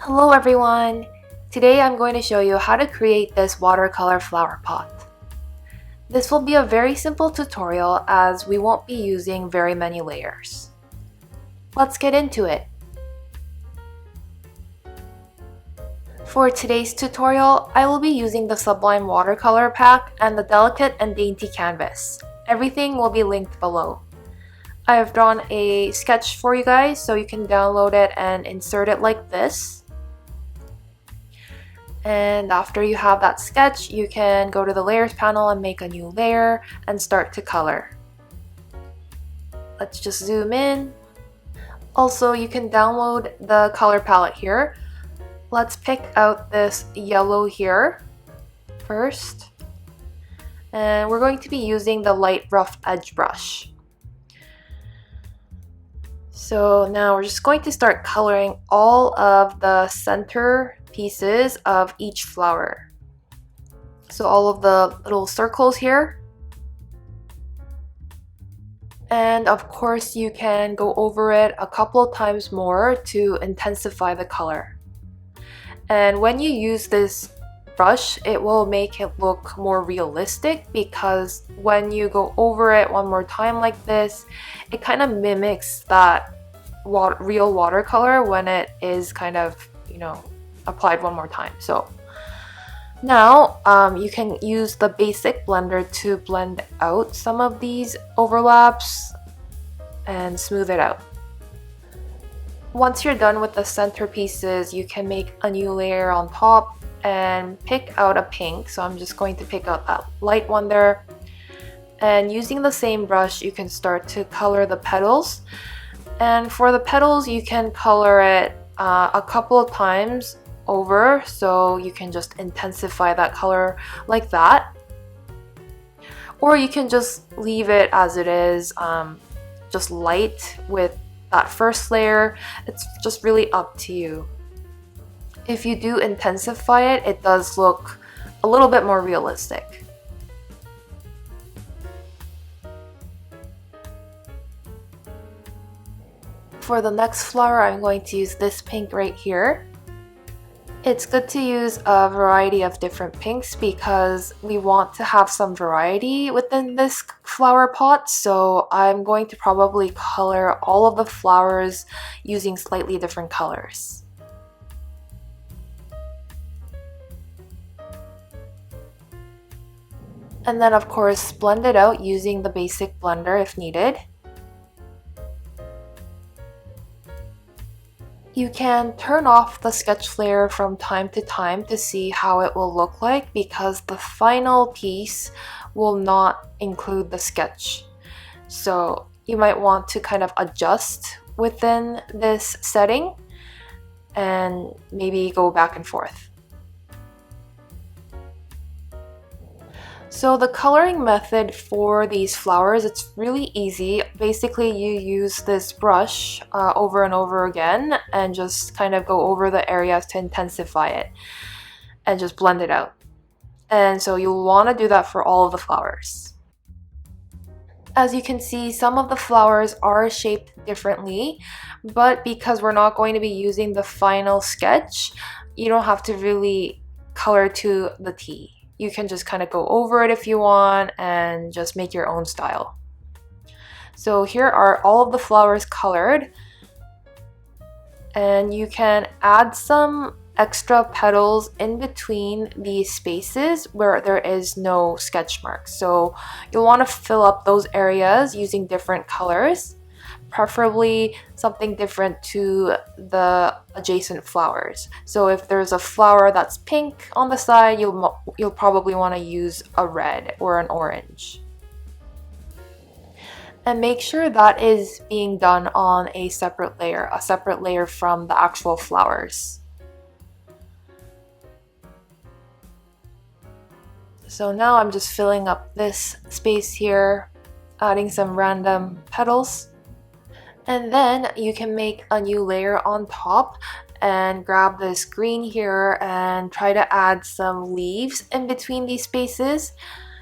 Hello everyone! Today I'm going to show you how to create this watercolor flower pot. This will be a very simple tutorial as we won't be using very many layers. Let's get into it. For today's tutorial, I will be using the Sublime Watercolor pack and the Delicate and Dainty canvas. Everything will be linked below. I have drawn a sketch for you guys so you can download it and insert it like this. And after you have that sketch, you can go to the layers panel and make a new layer and start to color. Let's just zoom in. Also, you can download the color palette here. Let's pick out this yellow here first. And we're going to be using the light rough edge brush. So now we're just going to start coloring all of the center pieces of each flower. So all of the little circles here. And of course you can go over it a couple of times more to intensify the color. And when you use this brush, it will make it look more realistic because when you go over it one more time like this, it kind of mimics that real watercolor when it is kind of, applied one more time. So now you can use the basic blender to blend out some of these overlaps and smooth it out. Once you're done with the center pieces, you can make a new layer on top and pick out a pink. So I'm just going to pick out that light one there. And using the same brush, you can start to color the petals. And for the petals, you can color it a couple of times over, so you can just intensify that color like that. Or you can just leave it as it is, just light with that first layer. It's just really up to you. If you do intensify it, it does look a little bit more realistic. For the next flower, I'm going to use this pink right here. It's good to use a variety of different pinks because we want to have some variety within this flower pot, so I'm going to probably color all of the flowers using slightly different colors. And then of course blend it out using the basic blender if needed. You can turn off the sketch layer from time to time to see how it will look like because the final piece will not include the sketch. So you might want to kind of adjust within this setting and maybe go back and forth. So the coloring method for these flowers, it's really easy. Basically, you use this brush over and over again and just kind of go over the areas to intensify it and just blend it out. And so you'll want to do that for all of the flowers. As you can see, some of the flowers are shaped differently, but because we're not going to be using the final sketch, you don't have to really color to the T. You can just kind of go over it if you want and just make your own style. So here are all of the flowers colored, and you can add some extra petals in between these spaces where there is no sketch mark. So you'll want to fill up those areas using different colors, preferably something different to the adjacent flowers. So if there's a flower that's pink on the side, you'll probably want to use a red or an orange. And make sure that is being done on a separate layer from the actual flowers. So now I'm just filling up this space here, adding some random petals. And then you can make a new layer on top and grab this green here and try to add some leaves in between these spaces.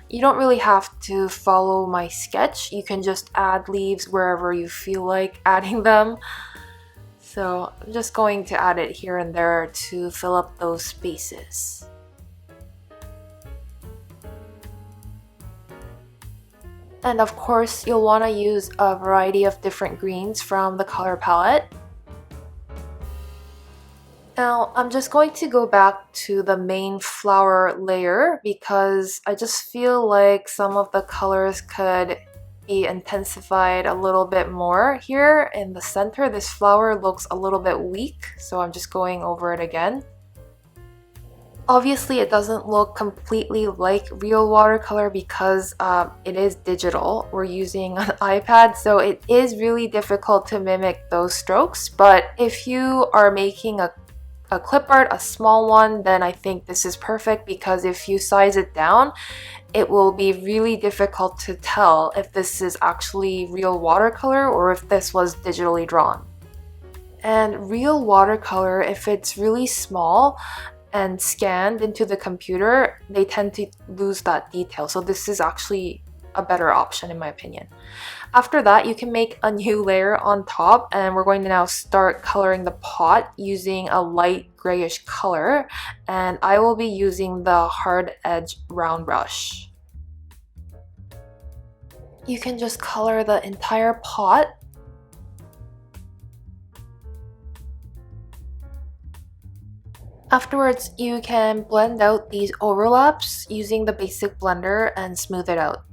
You don't really have to follow my sketch. You can just add leaves wherever you feel like adding them. So I'm just going to add it here and there to fill up those spaces. And of course, you'll want to use a variety of different greens from the color palette. Now, I'm just going to go back to the main flower layer because I just feel like some of the colors could be intensified a little bit more. Here in the center, this flower looks a little bit weak, so I'm just going over it again. Obviously, it doesn't look completely like real watercolor because it is digital. We're using an iPad, so it is really difficult to mimic those strokes. But if you are making a clip art, a small one, then I think this is perfect because if you size it down, it will be really difficult to tell if this is actually real watercolor or if this was digitally drawn. And real watercolor, if it's really small and scanned into the computer, they tend to lose that detail. So this is actually a better option in my opinion. After that, you can make a new layer on top, and we're going to now start coloring the pot using a light grayish color, and I will be using the hard edge round brush. You can just color the entire pot. Afterwards, you can blend out these overlaps using the basic blender and smooth it out.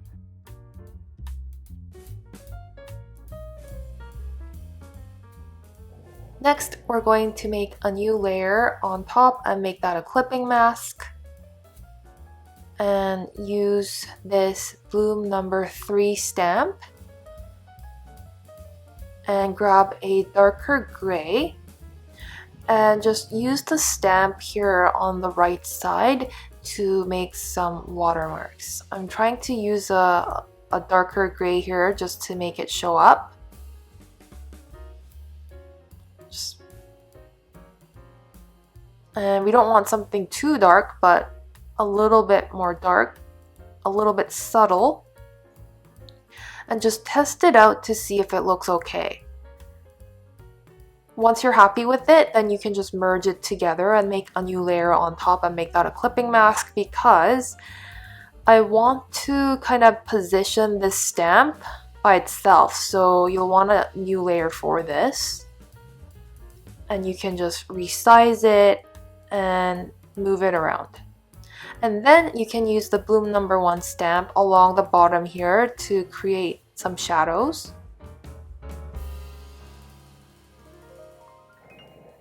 Next, we're going to make a new layer on top and make that a clipping mask. And use this Bloom number 3 stamp. And grab a darker gray. And just use the stamp here on the right side to make some watermarks. I'm trying to use a darker gray here just to make it show up. And we don't want something too dark, but a little bit more dark, a little bit subtle. And just test it out to see if it looks okay. Once you're happy with it, then you can just merge it together and make a new layer on top and make that a clipping mask, because I want to kind of position this stamp by itself. So you'll want a new layer for this. And you can just resize it and move it around. And then you can use the Bloom number 1 stamp along the bottom here to create some shadows.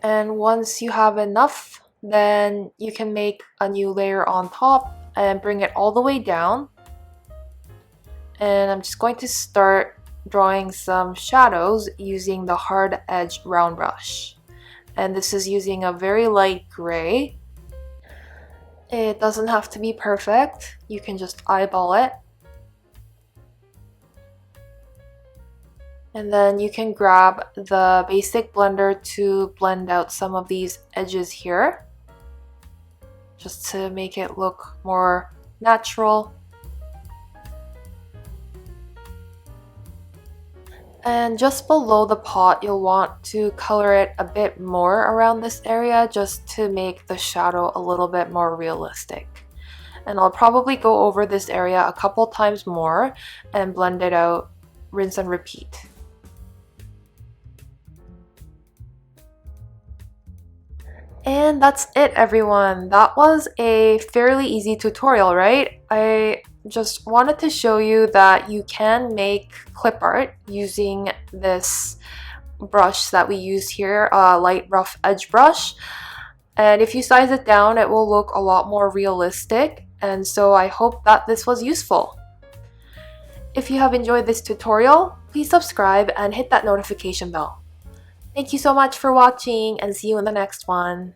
And once you have enough, then you can make a new layer on top and bring it all the way down. And I'm just going to start drawing some shadows using the hard edge round brush. And this is using a very light gray. It doesn't have to be perfect. You can just eyeball it. And then you can grab the basic blender to blend out some of these edges here, just to make it look more natural. And just below the pot, you'll want to color it a bit more around this area just to make the shadow a little bit more realistic. And I'll probably go over this area a couple times more and blend it out, rinse and repeat. And that's it, everyone. That was a fairly easy tutorial, right? I just wanted to show you that you can make clip art using this brush that we use here, a light rough edge brush. And if you size it down, it will look a lot more realistic. And so I hope that this was useful. If you have enjoyed this tutorial, please subscribe and hit that notification bell. Thank you so much for watching, and see you in the next one.